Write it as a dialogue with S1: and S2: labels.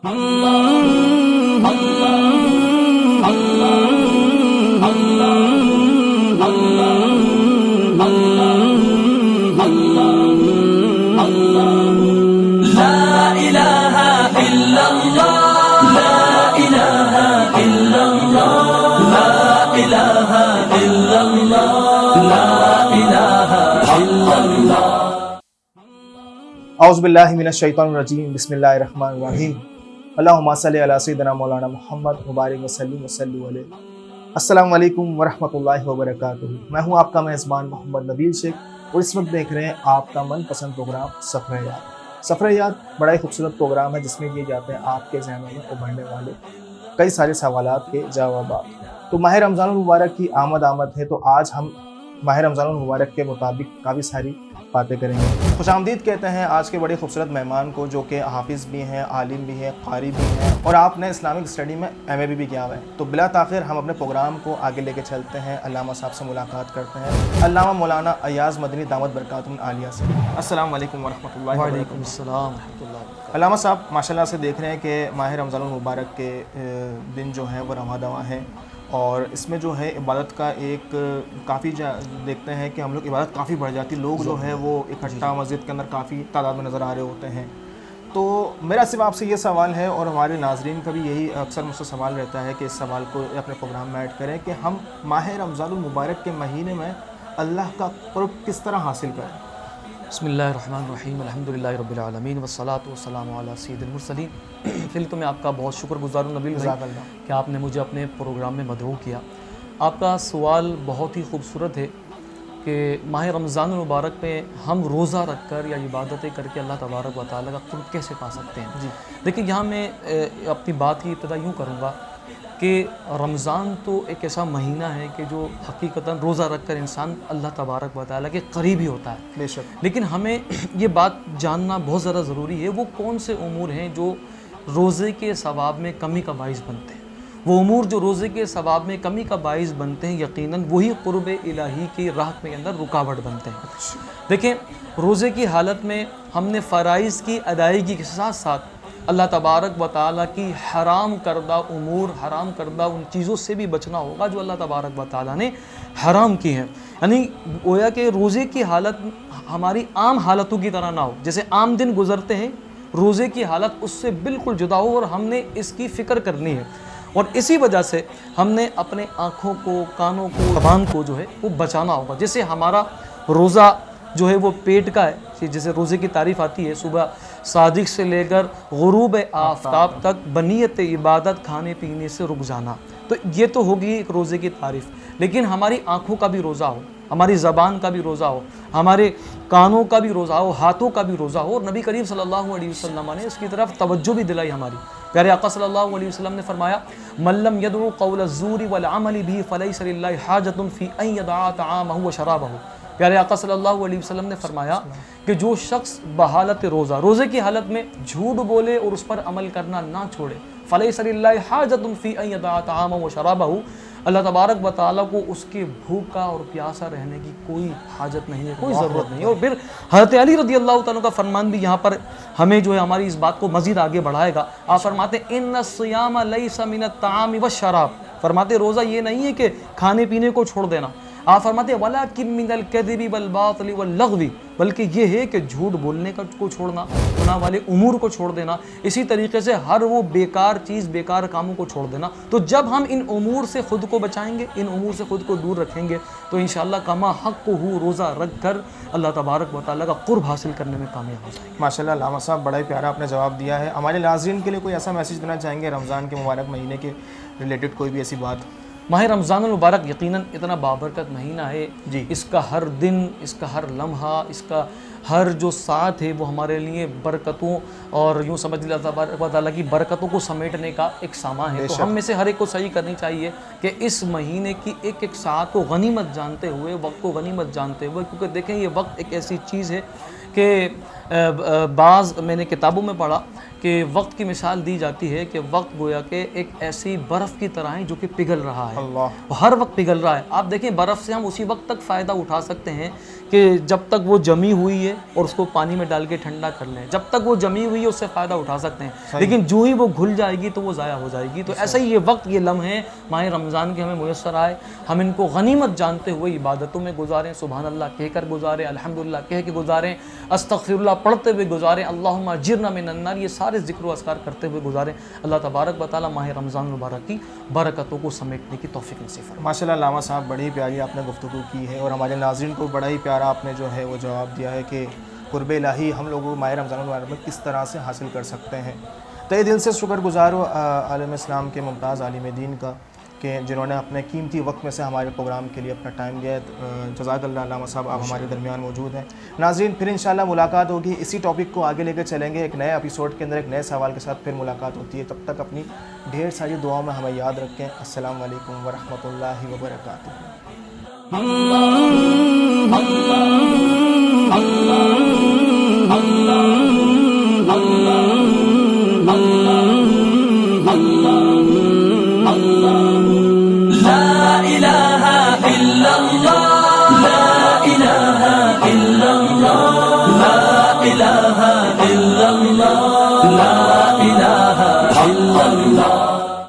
S1: اعوذ باللہ من الشیطان الرجیم، بسم اللہ الرحمن الرحیم، اللہم صلی علی سیدنا مولانا محمد مبارک وسلم وصلی علیہ۔ السلام علیکم ورحمۃ اللہ وبرکاتہ۔ میں ہوں آپ کا میزبان محمد نبیل شیخ، اور اس وقت دیکھ رہے ہیں آپ کا من پسند پروگرام سفر یاد۔ سفر یاد بڑا ہی خوبصورت پروگرام ہے جس میں یہ جاتے ہیں آپ کے ذہنوں میں ابھرنے والے کئی سارے سوالات کے جوابات۔ تو ماہ رمضان المبارک کی آمد ہے، تو آج ہم ماہ رمضان المبارک کے مطابق کافی ساری باتیں کریں گے۔ خوش آمدید کہتے ہیں آج کے بڑے خوبصورت مہمان کو، جو کہ حافظ بھی ہیں، عالم بھی ہیں، قاری بھی ہیں، اور آپ نے اسلامک اسٹڈی میں ایم اے بھی کیا ہوا ہے۔ تو بلا تاخیر ہم اپنے پروگرام کو آگے لے کے چلتے ہیں، علامہ صاحب سے ملاقات کرتے ہیں، علامہ مولانا ایاز مدنی دامت برکاتہم العالیہ سے۔ السلام علیکم ورحمۃ اللہ وبرکاتہ۔
S2: وعلیکم السلام ورحمۃ اللہ۔
S1: علامہ صاحب ماشاء اللہ سے دیکھ رہے ہیں کہ ماہ رمضان المبارک کے دن جو ہیں وہ رواں دواں ہیں، اور اس میں جو ہے عبادت کا ایک کافی دیکھتے ہیں کہ ہم لوگ عبادت کافی بڑھ جاتی، لوگ جو ہے وہ اکٹھا مسجد کے اندر کافی تعداد میں نظر آ رہے ہوتے ہیں۔ تو میرا صرف آپ سے یہ سوال ہے، اور ہمارے ناظرین کا بھی یہی اکثر مجھ سے سوال رہتا ہے کہ اس سوال کو اپنے پروگرام میں ایڈ کریں کہ ہم ماہ رمضان المبارک کے مہینے میں اللہ کا قرب کس طرح حاصل کریں۔
S2: بسم اللہ الرحمن الرحیم، الحمدللہ رب العالمین والصلاۃ والسلام علی سید المرسلین۔ فی الحال تو میں آپ کا بہت شکر گزار ہوں نبیل بھائی کہ آپ نے مجھے اپنے پروگرام میں مدعو کیا۔ آپ کا سوال بہت ہی خوبصورت ہے کہ ماہ رمضان المبارک میں ہم روزہ رکھ کر یا عبادتیں کر کے اللہ تبارک و تعالیٰ کا قرب کیسے پا سکتے ہیں۔
S1: جی
S2: لیکن یہاں میں اپنی بات کی ابتدا یوں کروں گا کہ رمضان تو ایک ایسا مہینہ ہے کہ جو حقیقتاً روزہ رکھ کر انسان اللہ تبارک و تعالیٰ کے قریب ہی ہوتا ہے۔
S1: بے شک۔
S2: لیکن ہمیں یہ بات جاننا بہت زیادہ ضروری ہے، وہ کون سے امور ہیں جو روزے کے ثواب میں کمی کا باعث بنتے ہیں۔ وہ امور جو روزے کے ثواب میں کمی کا باعث بنتے ہیں، یقیناً وہی قرب الہی کی راہ کے اندر رکاوٹ بنتے ہیں۔ دیکھیں، روزے کی حالت میں ہم نے فرائض کی ادائیگی کے ساتھ ساتھ اللہ تبارک و تعالیٰ کی حرام کردہ امور، حرام کردہ ان چیزوں سے بھی بچنا ہوگا جو اللہ تبارک و تعالیٰ نے حرام کی ہیں۔ یعنی گویا کہ روزے کی حالت ہماری عام حالتوں کی طرح نہ ہو، جیسے عام دن گزرتے ہیں، روزے کی حالت اس سے بالکل جدا ہو، اور ہم نے اس کی فکر کرنی ہے۔ اور اسی وجہ سے ہم نے اپنے آنکھوں کو، کانوں کو، زبان کو جو ہے وہ بچانا ہوگا۔ جیسے ہمارا روزہ جو ہے وہ پیٹ کا ہے، جیسے روزے کی تعریف آتی ہے، صبح صادق سے لے کر غروب آفتاب تک بنیت عبادت کھانے پینے سے رک جانا، تو یہ تو ہوگی ایک روزے کی تعریف۔ لیکن ہماری آنکھوں کا بھی روزہ ہو، ہماری زبان کا بھی روزہ ہو، ہمارے کانوں کا بھی روزہ ہو، ہاتھوں کا بھی روزہ ہو، اور نبی کریم صلی اللہ علیہ وسلم نے اس کی طرف توجہ بھی دلائی ہماری۔ پیارے آقا صلی اللہ علیہ وسلم نے فرمایا، من لم يدع قول الزور والعمل به فليس لله حاجة في ان يدع طعامه وشرابه۔ پیارے آقا صلی اللہ علیہ وسلم نے فرمایا کہ جو شخص بحالت روزے کی حالت میں جھوٹ بولے اور اس پر عمل کرنا نہ چھوڑے، فلیس للہ حاجۃ فی ان یدع طعامہ وشرابہ، اللہ تبارک و تعالیٰ کو اس کے بھوکا اور پیاسا رہنے کی کوئی حاجت نہیں ہے، کوئی ضرورت نہیں ہے۔ اور پھر حضرت علی رضی اللہ تعالیٰ کا فرمان بھی یہاں پر ہمیں جو ہے ہماری اس بات کو مزید آگے بڑھائے گا۔ آپ فرماتے ہیں ان الصیام لیس من الطعام والشراب، فرماتے روزہ یہ نہیں ہے کہ کھانے پینے کو چھوڑ دینا، آپ فرماتے ہیں وَلَكِن مِّنَ الْكَذِبِ وَالْبَاطِلِ وَاللَّغْوِ، بلکہ یہ ہے کہ جھوٹ بولنے کو چھوڑنا، گناہ والے امور کو چھوڑ دینا، اسی طریقے سے ہر وہ بیکار چیز، بیکار کاموں کو چھوڑ دینا۔ تو جب ہم ان امور سے خود کو بچائیں گے، ان امور سے خود کو دور رکھیں گے، تو انشاءاللہ کما حق ہو روزہ رکھ کر اللہ تبارک و تعالیٰ کا قرب حاصل کرنے میں کامیاب ہو جائیں گے۔
S1: ماشاءاللہ علامہ صاحب بڑا ہی پیارا آپ نے جواب دیا ہے۔ ہمارے ناظرین کے لیے کوئی ایسا میسیج دینا چاہیں گے رمضان کے مبارک مہینے کے ریلیٹڈ، کوئی بھی ایسی بات؟
S2: ماہ رمضان المبارک یقیناً اتنا بابرکت مہینہ ہے
S1: جی،
S2: اس کا ہر دن، اس کا ہر لمحہ، اس کا ہر جو ساتھ ہے وہ ہمارے لیے برکتوں اور یوں سمجھ اللہ تبارک و تعالیٰ کی برکتوں کو سمیٹنے کا ایک سامان ہے۔ تو ہم میں سے ہر ایک کو صحیح کرنی چاہیے کہ اس مہینے کی ایک ایک ساعت کو غنیمت جانتے ہوئے، وقت کو غنیمت جانتے ہوئے، کیونکہ دیکھیں یہ وقت ایک ایسی چیز ہے کہ بعض میں نے کتابوں میں پڑھا کہ وقت کی مثال دی جاتی ہے کہ وقت گویا کہ ایک ایسی برف کی طرح ہے جو کہ پگھل رہا ہے،
S1: اللہ
S2: ہر وقت پگھل رہا ہے۔ آپ دیکھیں برف سے ہم اسی وقت تک فائدہ اٹھا سکتے ہیں کہ جب تک وہ جمی ہوئی ہے اور اس کو پانی میں ڈال کے ٹھنڈا کر لیں، جب تک وہ جمی ہوئی ہے اس سے فائدہ اٹھا سکتے ہیں، لیکن جو ہی وہ گھل جائے گی تو وہ ضائع ہو جائے گی۔ تو ایسا ہی یہ وقت، یہ لمحے ماہ رمضان کے ہمیں میسر آئے، ہم ان کو غنیمت جانتے ہوئے عبادتوں میں گزاریں، سبحان اللہ کہہ کر گزاریں، الحمدللہ کہہ کے گزاریں، استغفر اللہ پڑھتے ہوئے گزاریں، اللہم اجرنا من النار، یہ سارے ذکر و اذکار کرتے ہوئے گزاریں۔ اللہ تبارک و تعالیٰ ماہ رمضان مبارک کی برکتوں کو سمیٹنے کی توفیق نصیب فرمائے۔
S1: ماشاء اللہ علامہ صاحب بڑی پیاری آپ نے گفتگو کی ہے، اور ہمارے ناظرین کو بڑا ہی پیارا آپ نے جو ہے وہ جواب دیا ہے کہ قرب الہی ہم لوگوں ماہ رمضان المبارک میں کس طرح سے حاصل کر سکتے ہیں۔ تہہ دل سے شکر گزار ہوں عالم اسلام کے ممتاز عالم دین کا کہ جنہوں نے اپنے قیمتی وقت میں سے ہمارے پروگرام کے لیے اپنا ٹائم دیا ہے۔ جزاک اللہ علامہ صاحب، آپ ہمارے درمیان موجود ہیں۔ ناظرین پھر انشاءاللہ ملاقات ہوگی، اسی ٹاپک کو آگے لے کے چلیں گے، ایک نئے ایپیسوڈ کے اندر ایک نئے سوال کے ساتھ پھر ملاقات ہوتی ہے۔ تب تک اپنی ڈھیر ساری دعاؤں میں ہمیں یاد رکھیں۔ السلام علیکم ورحمۃ اللہ وبرکاتہ۔
S3: لا إله إلا الله، لا إله إلا